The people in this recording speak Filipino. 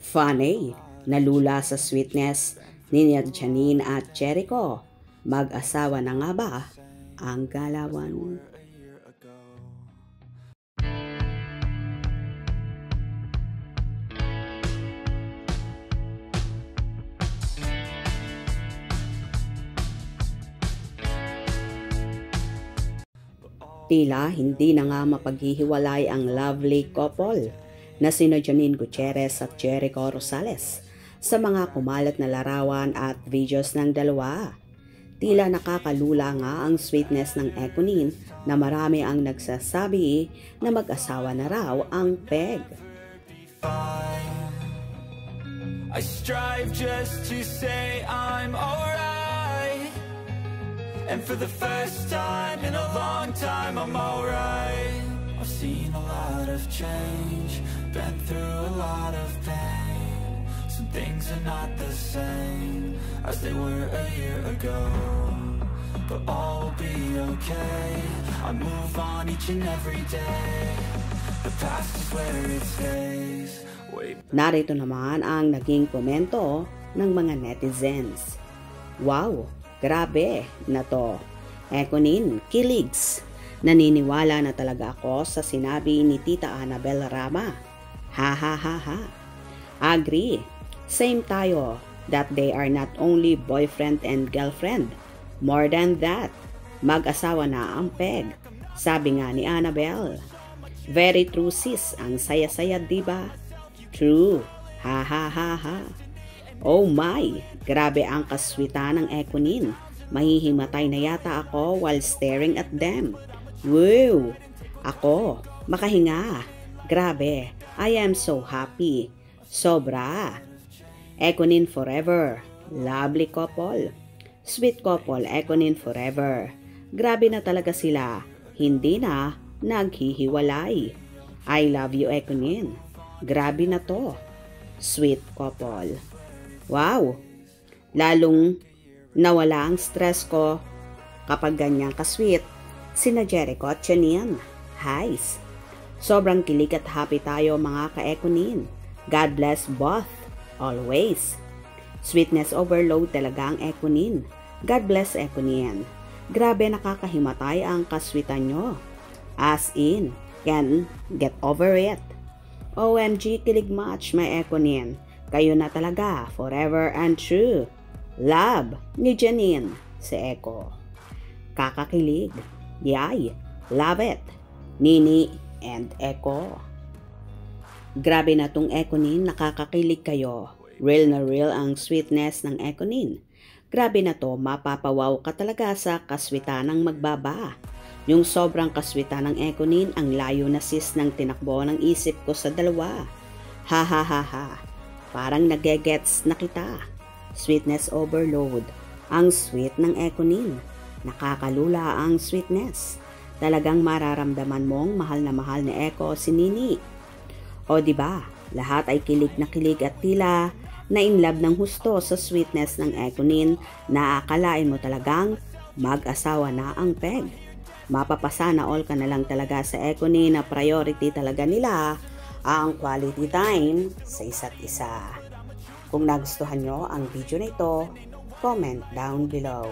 Funny, nalula sa sweetness ni Janine at Jericho. Mag-asawa na nga ba ang galawan? Tila hindi na nga mapaghihiwalay ang lovely couple na sina Janine Gutierrez at Jericho Rosales sa mga kumalat na larawan at videos ng dalawa. Tila nakakalula nga ang sweetness ng Econin na marami ang nagsasabi na mag-asawa na raw ang peg. I strive just to say I'm alright, and for the first time in a long time I'm alright. I've seen a lot of change, been through a lot of pain. Some things are not the same as they were a year ago, but all will be okay. I move on each and every day. The past is where it stays. Narito naman ang naging komento ng mga netizens. Wow, grabe na to. Econin, kiligs. Naniniwala na talaga ako sa sinabi ni Tita Annabel Rama. Ha ha ha ha. Agree. Same tayo that they are not only boyfriend and girlfriend. More than that, mag-asawa na ang peg. Sabi nga ni Annabel. Very true sis, ang saya-saya diba? True. Ha ha ha ha. Oh my, grabe ang kaswitan ng Econin. Mahihimatay na yata ako while staring at them. Wow! Ako, makahinga. Grabe, I am so happy. Sobra. Econin forever. Lovely couple. Sweet couple, Econin forever. Grabe na talaga sila. Hindi na naghihiwalay. I love you, Econin. Grabe na to. Sweet couple. Wow! Lalong nawala ang stress ko kapag ganyang kasweet. Sina Jericho at Janine. Highs. Sobrang kilig at happy tayo mga ka-Econin. God bless both. Always. Sweetness overload talaga ang Econin. God bless Econin. Grabe nakakahimatay ang kaswitan nyo. As in, can get over it. OMG, kilig much, my Econin. Kayo na talaga, forever and true. Love ni Janine, si Eco. Kakakilig. Yay, love it. Nini and Eco. Grabe na tong Econin, nakakakilig kayo. Real na real ang sweetness ng Econin. Grabe na to, mapapawaw ka talaga sa kaswitan ng magbaba. Yung sobrang kaswitan ng Econin, ang layo na sis ng tinakbo ng isip ko sa dalawa. Ha ha ha ha. Parang nagegets na kita. Sweetness overload. Ang sweet ng Econin. Nakakalula ang sweetness. Talagang mararamdaman mong mahal na mahal ni Eco si Nini. O diba, lahat ay kilig na kilig at tila na in love ng husto sa sweetness ng Econin na akalain mo talagang mag-asawa na ang peg. Mapapasana all ka na lang talaga sa Econin na priority talaga nila ang quality time sa isa't isa. Kung nagustuhan nyo ang video na ito, comment down below.